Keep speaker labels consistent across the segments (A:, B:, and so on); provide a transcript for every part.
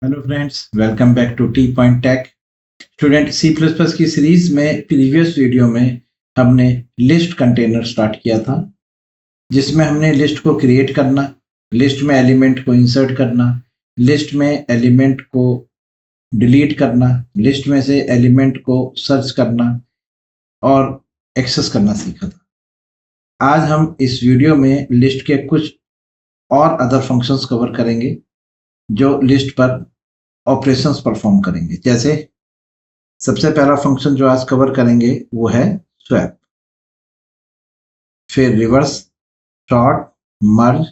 A: Hello friends, welcome back to T point tech. Student, C plus plus की series में previous video में हमने list container start किया था, जिसमें हमने लिस्ट को क्रिएट करना, लिस्ट में एलिमेंट को इंसर्ट करना, लिस्ट में एलिमेंट को डिलीट करना, लिस्ट में से एलिमेंट को सर्च करना और एक्सेस करना सीखा था। आज हम इस वीडियो में लिस्ट के कुछ और अदर फंक्शंस कवर करेंगे जो लिस्ट पर ऑपरेशंस परफॉर्म करेंगे। जैसे सबसे पहला फंक्शन जो आज कवर करेंगे वो है स्वैप, फिर reverse, sort, merge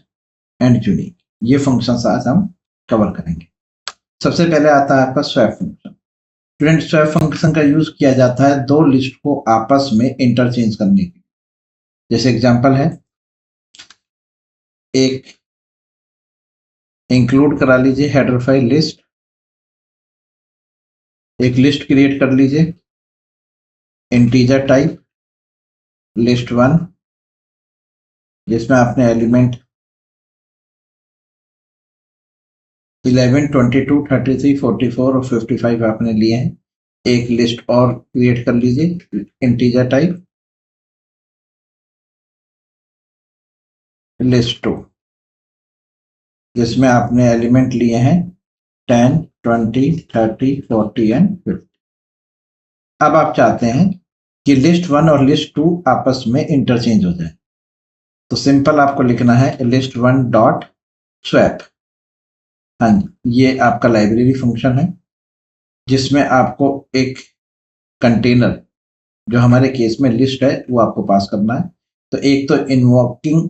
A: and unique. ये फंक्शंस आज हम कवर करेंगे। सबसे पहले आता है आपका swap function. Student, swap function का यूज किया जाता है दो लिस्ट को आपस में इंटरचेंज करने के लिए। जैसे एग्जांपल है, एक इंक्लूड करा लीजिए हेडर फाइल लिस्ट, एक लिस्ट क्रिएट कर लीजिए इंटीजर टाइप लिस्ट वन, जिसमें आपने एलिमेंट 11, 22, 33, 44 और 55 आपने लिए हैं। एक लिस्ट और क्रिएट कर लीजिए इंटीजर टाइप लिस्ट टू, जिसमें आपने एलिमेंट लिए हैं 10, 20, 30, 40 एंड 50। अब आप चाहते हैं कि लिस्ट वन और लिस्ट टू आपस में इंटरचेंज हो जाए, तो सिंपल आपको लिखना है लिस्ट वन डॉट स्वैप। हाँ जी, ये आपका लाइब्रेरी फंक्शन है, जिसमें आपको एक कंटेनर, जो हमारे केस में लिस्ट है, वो आपको पास करना है। तो एक तो इन्वोकिंग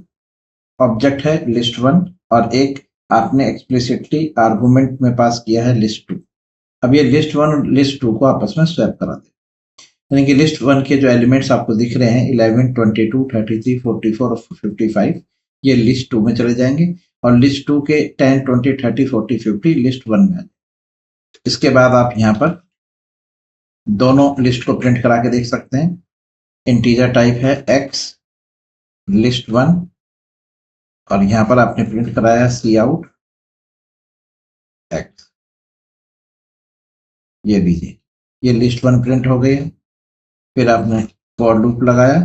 A: ऑब्जेक्ट है लिस्ट वन, और एक आपने एक्सप्लिसिटली आर्गुमेंट में पास किया है लिस्ट टू। अब ये लिस्ट वन और लिस्ट टू को आपस में स्वैप करा दे, यानी कि लिस्ट वन के जो एलिमेंट्स आपको दिख रहे हैं 11, 22, 33, 44 और 55, ये लिस्ट टू में चले जाएंगे, और लिस्ट टू के 10, 20, 30, 40, 50 लिस्ट वन में। इसके बाद आप यहाँ पर दोनों लिस्ट को प्रिंट करा के देख सकते हैं। इंटीजर टाइप है एक्स लिस्ट वन, और यहाँ पर आपने प्रिंट कराया सी आउट एक्स। ये लीजिए, ये लिस्ट वन प्रिंट हो गई है। फिर आपने फॉर लूप लगाया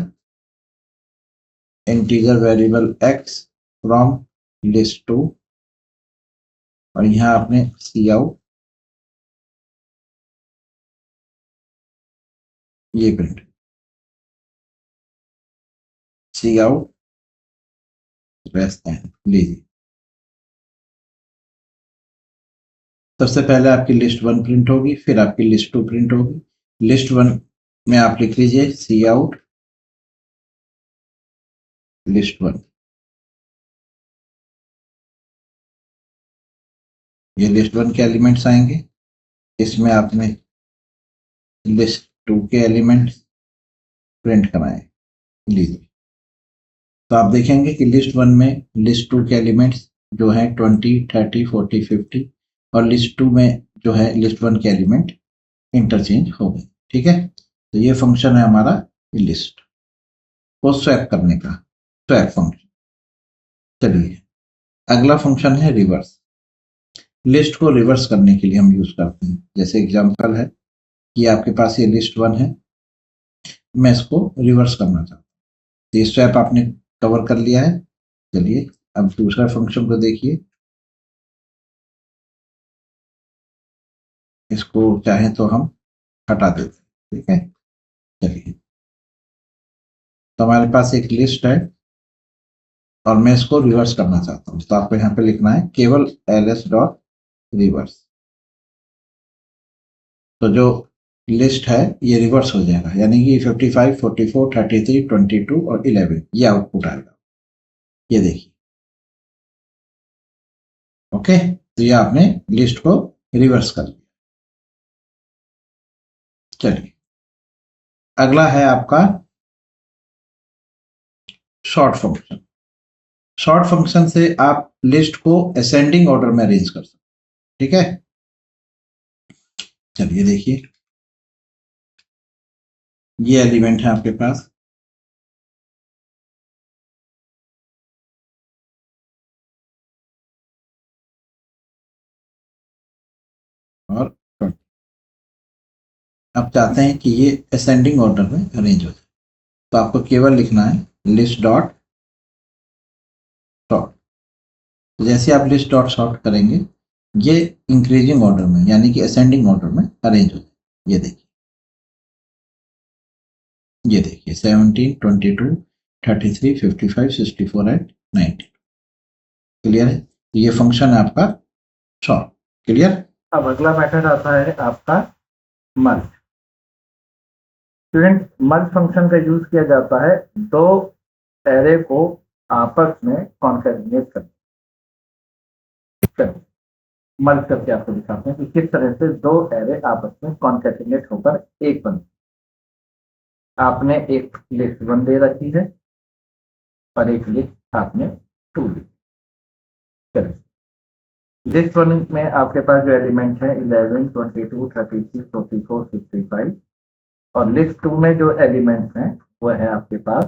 A: integer variable x from list two, और यहाँ आपने सी आउट ये print, C out rest end. लीजिए, सबसे पहले आपकी लिस्ट वन प्रिंट होगी, फिर आपकी लिस्ट टू प्रिंट होगी। लिस्ट वन में आप लिख लीजिए सी आउट लिस्ट वन, ये लिस्ट वन के एलिमेंट्स आएंगे। इसमें आपने लिस्ट टू के एलिमेंट्स प्रिंट कराए। लीजिए, तो आप देखेंगे कि लिस्ट वन में लिस्ट टू के एलिमेंट्स जो है 20, 30, 40, 50, और लिस्ट टू में जो है लिस्ट वन के एलिमेंट इंटरचेंज हो गए। ठीक है, तो ये फंक्शन है हमारा लिस्ट को स्वैप करने का, स्वैप फंक्शन। चलिए, अगला फंक्शन है रिवर्स। लिस्ट को रिवर्स करने के लिए हम यूज करते हैं। जैसे एग्जांपल है कि आपके पास ये लिस्ट वन है, मैं इसको रिवर्स करना चाहता हूँ। तो ये स्वैप आपने कवर कर लिया है। चलिए, अब दूसरा फंक्शन को देखिए। इसको चाहे तो हम हटा देते हैं। ठीक है, चलिए, तो हमारे पास एक लिस्ट है और मैं इसको रिवर्स करना चाहता हूँ, तो आपको यहाँ पे लिखना है केवल ls डॉट रिवर्स। तो जो लिस्ट है ये रिवर्स हो जाएगा, यानी कि 55, 44, 33, 22 और 11 ये आउटपुट आएगा। ये देखिए, ओके, तो ये आपने लिस्ट को रिवर्स कर लिया। चलिए, अगला है आपका शॉर्ट फंक्शन। शॉर्ट फंक्शन से आप लिस्ट को असेंडिंग ऑर्डर में अरेंज कर सकते हैं। ठीक है, चलिए देखिए, ये एलिमेंट है आपके पास, अब चाहते हैं कि ये असेंडिंग ऑर्डर में अरेंज हो जाए, तो आपको केवल लिखना है लिस्ट डॉट सॉर्ट। जैसे आप लिस्ट डॉट सॉर्ट करेंगे ये इंक्रीजिंग ऑर्डर में यानी कि असेंडिंग ऑर्डर में अरेंज हो जाए। ये देखिए, ये देखिए 17, 22, 33, 55, 64 एंड 90। क्लियर है? ये फंक्शन है आपका सॉर्ट। क्लियर? अब अगला मेथड आता है आपका मर्ज। स्टूडेंट, मर्ज फंक्शन का यूज किया जाता है दो एरे को आपस में कॉन्कैटिनेट करने। मर्ज करके आपको दिखाते हैं कि किस तरह से दो एरे आपस में कॉन्कैटिनेट होकर एक बन। आपने एक लिस्ट 1 दे रखी है और एक लिस्ट आपने 2 दी। चलिए, लिस्ट 1 में आपके पास जो एलिमेंट है 11, 22, 36, 44, 65 और लिस्ट 2 में जो एलिमेंट्स हैं वो है आपके पास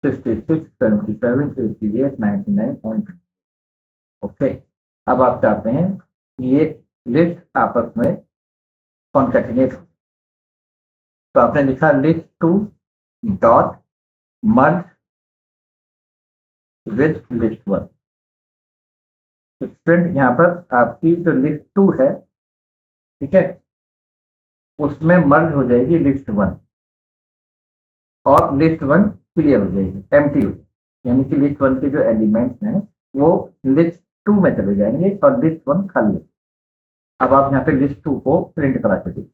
A: 66, 77, 88, 99 और ओके। अब आप चाहते हैं कि ये लिस्ट आपस में कॉन्कैटिनेट हो, तो आपने लिखा list 2 dot merge with list 1। Student, यहाँ पर आपकी जो लिस्ट 2 है, ठीक है, उसमें मर्ज हो जाएगी लिस्ट 1 और लिस्ट 1 क्लियर हो जाएगी, एम्प्टी हो जाएगी। यानी कि लिस्ट 1 के जो एलिमेंट्स हैं वो लिस्ट 2 में चले जाएंगे और लिस्ट 1 खाली है। अब आप यहाँ पे लिस्ट 2 को प्रिंट करा के देखिए,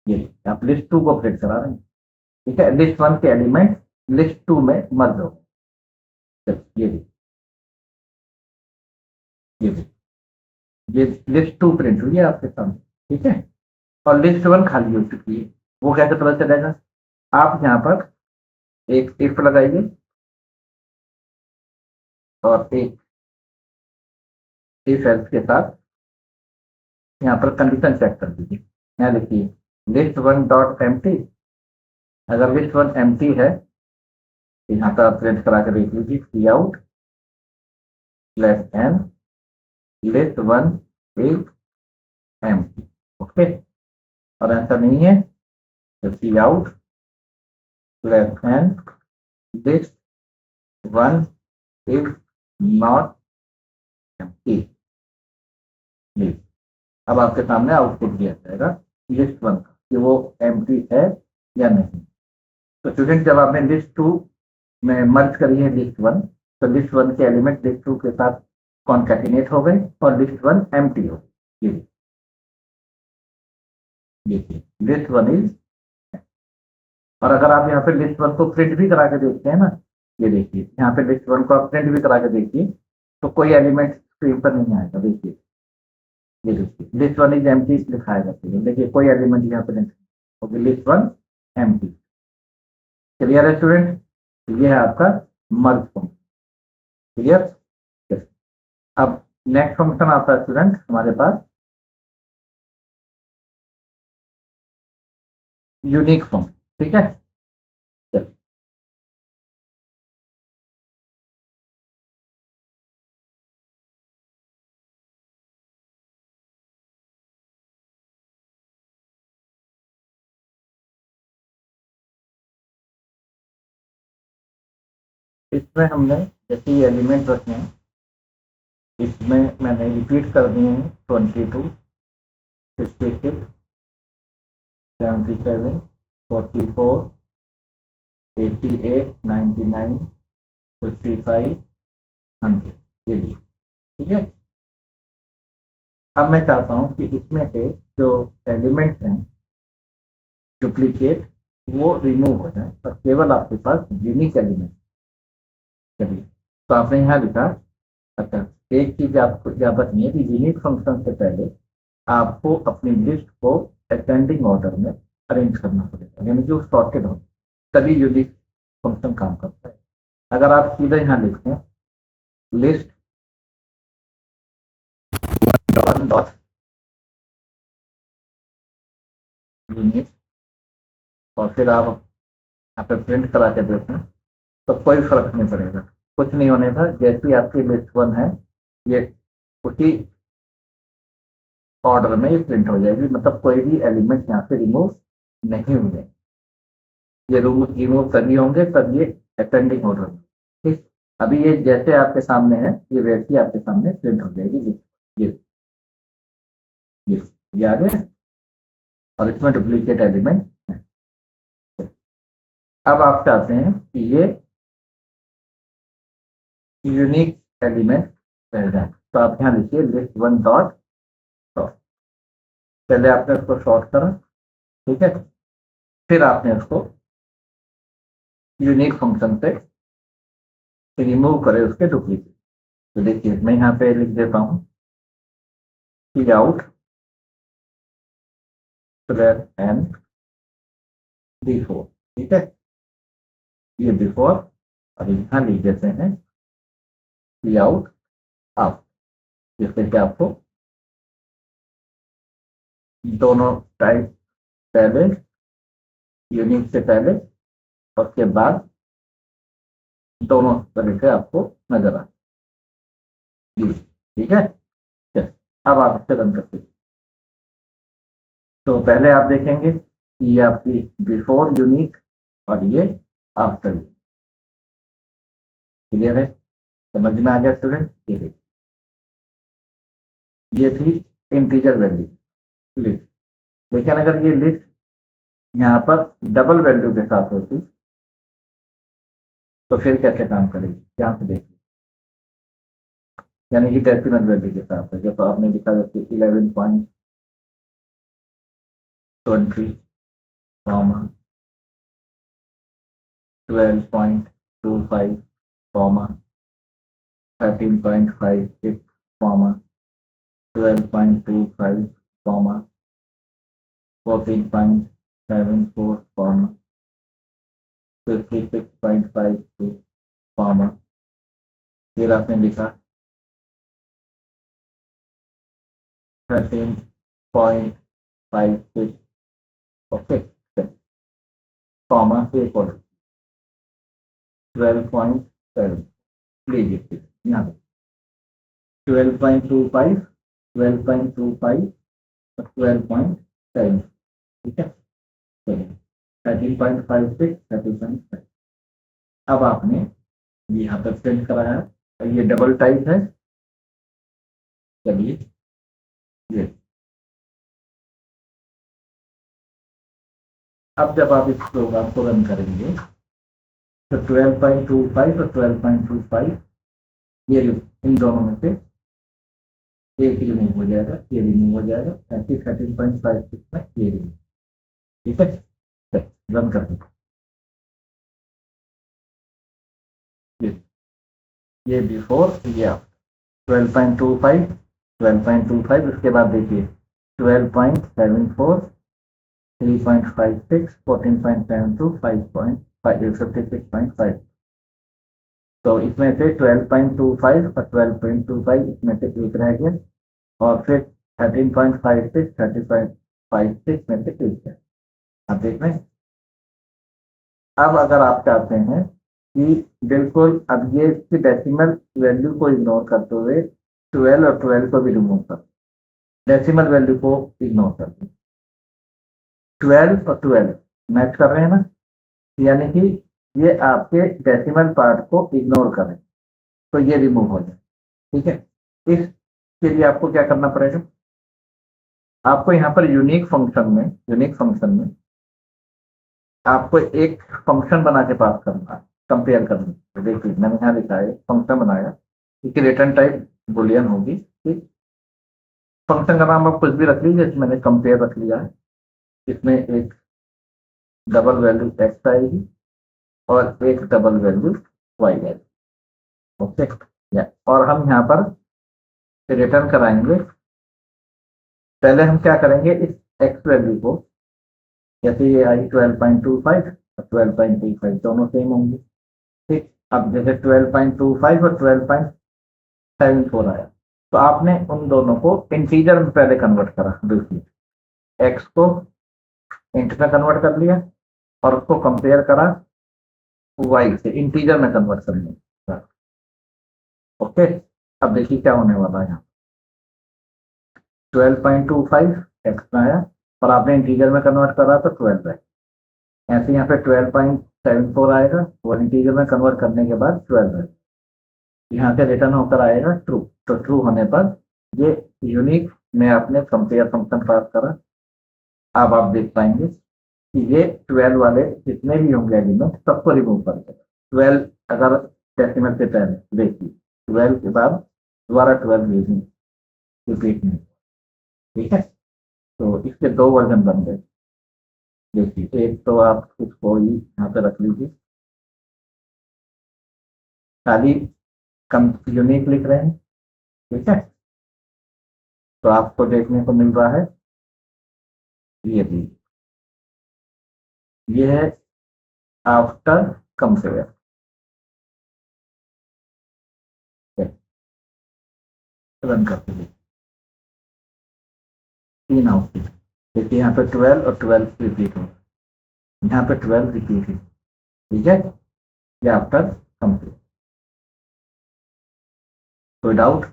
A: ये आप लिस्ट 2 को प्रिंट करा रहे हैं, ठीक है। लिस्ट 1 के एलिमेंट लिस्ट 2 में मर्ज हो गए। ये देखिए, ये लिस्ट 2 प्रिंट हुई है आपके सामने, ठीक है, और लिस्ट 1 खाली हो चुकी है। वो कैसे पता चलेगा? आप यहाँ पर एक इफ लगाइए और एक इफ एल्स के साथ यहाँ पर कंडीशन चेक कर दीजिए। यहाँ लिखिए लिस्ट 1 डॉट एम्प्टी। अगर लिस्ट 1 एम्प्टी है तो यहाँ पर आप प्रिंट करा के देख लीजिए, C out less N list 1 is empty. Okay, और ऐसा नहीं है तो C out less N list 1 is not empty. अब आपके सामने आउटपुट दिया जाएगा लिस्ट 1 का कि वो एम्प्टी है या नहीं। तो स्टूडेंट, जब आपने लिस्ट 2 में मर्ज करी है लिस्ट 1, तो लिस्ट 1 के एलिमेंट लिस्ट 2 के साथ कॉन्कैटिनेट हो गए और लिस्ट 1 एम्प्टी हो गई। देखिए लिस्ट 1 इज, और अगर आप यहाँ पे लिस्ट 1 को प्रिंट भी करा के देखते हैं ना, ये देखिए यहाँ पे लिस्ट 1 को आप प्रिंट भी करा के देखिए तो कोई एलिमेंट स्क्रीन पर नहीं आएगा। देखिए, ये देखिए लिस्ट 1 इज एम्प्टी दिखाएगा, देखिए कोई एलिमेंट यहाँ पे नहीं होगी, लिस्ट 1 एम्प्टी। क्लियर है स्टूडेंट? ये है आपका मर्ज फंक्शन। क्लियर? अब नेक्स्ट फंक्शन आता है स्टूडेंट हमारे पास यूनिक फंक्शन, ठीक है। इसमें हमने जैसे ये एलिमेंट रखे हैं, इसमें मैंने रिपीट कर दिए हैं 22, 66, 77, 44, 88, 99, 55, 100, ये भी, ठीक है। अब मैं चाहता हूँ कि इसमें से जो एलिमेंट्स हैं डुप्लीकेट वो रिमूव हो जाए और केवल आपके पास यूनिक एलिमेंट। चलिए, तो आपने यहाँ लिखा, अच्छा एक चीज आपको याद रखनी है कि यूनिक फंक्शन से पहले आपको अपनी लिस्ट को असेंडिंग ऑर्डर में अरेंज करना पड़ेगा, यानी कि वो सॉर्टेड हो, तभी यूनिक फंक्शन काम करता है। अगर आप सीधे यहाँ लिखते हैं लिस्ट 1 डॉट यूनिक और फिर आप यहाँ पे प्रिंट करा के देखें तो कोई फर्क नहीं पड़ेगा, कुछ नहीं होने था। जैसी आपकी लिस्ट 1 है ये उसी
B: ऑर्डर में ये प्रिंट हो जाएगी, मतलब कोई भी एलिमेंट यहाँ से रिमूव नहीं होंगे। ये रिमूव तभी होंगे तब ये असेंडिंग ऑर्डर में। ठीक, अभी ये जैसे आपके सामने है ये वैसे ही आपके सामने प्रिंट हो जाएगी। ये ये ये आ गया और इसमें डुप्लीकेट एलिमेंट है। अब आप चाहते हैं कि ये यूनिक एलिमेंट रह जाए, तो आप यहाँ लिखिए लिस्ट वन डॉट शॉर्ट। पहले आपने उसको शॉर्ट करा, ठीक है, फिर आपने उसको यूनिक फंक्शन से रिमूव करे उसके डुप्लीकेट। तो देखिए मैं यहाँ पे लिख देता हूँ सी आउट एन बिफोर, ठीक है, ये बिफोर, और यहाँ लिख देते हैं सी आउट आप, जिससे कि आपको दोनों टाइप, पहले यूनिक से पहले और उसके बाद दोनों तरह से आपको नजर आए। ठीक है, चलिए, अब आप इससे रन करते हैं। तो पहले आप देखेंगे कि ये आपकी बिफोर यूनिक और ये आफ्टर। क्लियर है, समझ में आ गया स्टूडेंट? ये थी इंटीजर वैल्यू लिस्ट। लेकिन अगर ये लिस्ट यहाँ पर डबल वैल्यू के साथ होती तो फिर कैसे काम करेगी, यहाँ से देखिए, यानी कि डेसिमल वैल्यू के साथ है। जब आपने लिखा जैसे 11.20 comma 12.25 comma 13.56 comma 12.25 comma 14.74 comma 56.52 comma, फिर आपने लिखा 13.56, ओके, कॉमा से 12.7, लीजिए यहाँ पे 12.25 12.25 और 12.7, ठीक है, 13.56 13.5। अब आपने यहाँ पर प्रिंट कराया, ये डबल टाइप है। चलिए ये, अब जब आप इस प्रोग्राम को रन करेंगे तो 12.25 और 12.25 ये इन दोनों में से एक रिमूव हो जाएगा, ये रिमूव हो जाएगा, 13.56 में ये रिमूव, ठीक है, रन कर दो। ये बिफोर, ये आफ्टर, 12.25 12.25, उसके बाद देखिए 12.74 3.56 14.72 5.56.5। तो इसमें से 12.25 और 12.25 इसमें से एक रह गया, और फिर 13.56 30.56 में से एक है। आप देख रहे हैं। अब अगर आप चाहते हैं कि बिल्कुल अब ये इसकी डेसिमल वैल्यू को इग्नोर करते हुए 12 और 12 को भी रिमूव कर, डेसिमल वैल्यू को इग्नोर कर दें, 12 और 12 मैच कर रहे हैं ना, यानी कि ये आपके डेसिमल पार्ट को इग्नोर करें तो ये रिमूव हो जाए, ठीक है। इसके लिए आपको क्या करना पड़ेगा, आपको यहाँ पर यूनिक फंक्शन में आपको एक फंक्शन बना के पास करना है, कंपेयर करना है। तो देखिए मैंने यहाँ लिखा है फंक्शन बनाया, इसकी रिटर्न टाइप बुलियन होगी, ठीक। फंक्शन का नाम आप कुछ भी रख लीजिए, मैंने कंपेयर रख लिया है। इसमें एक डबल वैल्यू एक्स आएगी और एक डबल वैल्यू वाई आएगी, ओके। और हम यहाँ पर रिटर्न कराएंगे, पहले हम क्या करेंगे, इस एक्स वैल्यू को, जैसे ये आई 12.25 और 12.25 दोनों सेम होंगे, ठीक। अब जैसे 12.25 और 12.74 आया, तो आपने उन दोनों को इंटीजर में पहले कन्वर्ट करा, देखिए एक्स को इंट में कन्वर्ट कर लिया और उसको कंपेयर करा वाई से, इंटीजर में कन्वर्ट कर लिया, ओके। अब देखिए क्या होने वाला है यहाँ, 12.25 एक्स में आया और आपने इंटीजर में कन्वर्ट करा तो 12 है। ऐसे यहाँ पे 12.74 आएगा और इंटीजर में कन्वर्ट करने के बाद 12 है। यहाँ से रिटर्न होकर आएगा ट्रू। तो ट्रू होने पर ये यूनिक में आपने कंपेयर फंक्शन पास करा। अब आप देख पाएंगे कि ये 12 वाले जितने भी होंगे एलिमेंट सबको रिमूव कर देगा। 12 अगर डेसिमल से पहले देखिए 12 के बाद दोबारा 12 यूजिंग रिपीट नहीं, ठीक है। तो इसके दो वर्जन बन गए। देखिए एक तो आप इसको ही यहाँ पे रख लीजिए, खाली कम यूनिक लिख रहे हैं, ठीक है। तो आपको देखने को मिल रहा है ये भी, ये है आफ्टर कंपेयर। रन करते हैं, 3 आउटपुट देखिए, यहाँ पे 12 और 12 रिपीट हो, यहाँ पे 12 रिपीट है, ठीक है। ये आफ्टर कंपेयर। कोई डाउट?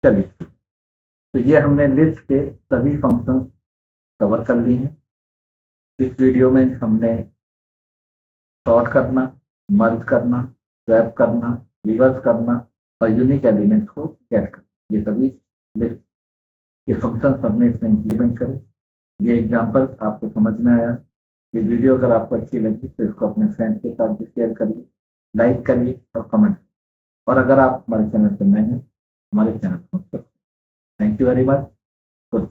B: चलिए, तो ये हमने लिस्ट के सभी फंक्शन कवर कर लिए हैं। इस वीडियो में हमने सॉर्ट करना, मर्ज करना, स्वैप करना, रिवर्स करना और यूनिक एलिमेंट्स को गेट करना, ये सभी लिस्ट के फंक्शन हमने इसमें इंप्लीमेंट करे। ये एग्जाम्पल आपको समझ में आया? ये वीडियो अगर आपको अच्छी लगी तो इसको अपने फ्रेंड्स के साथ भी शेयर करिए, लाइक करिए और कमेंट। और अगर आप हमारे चैनल पर नए हैं, हमारे चैनल को thank you very much. Good.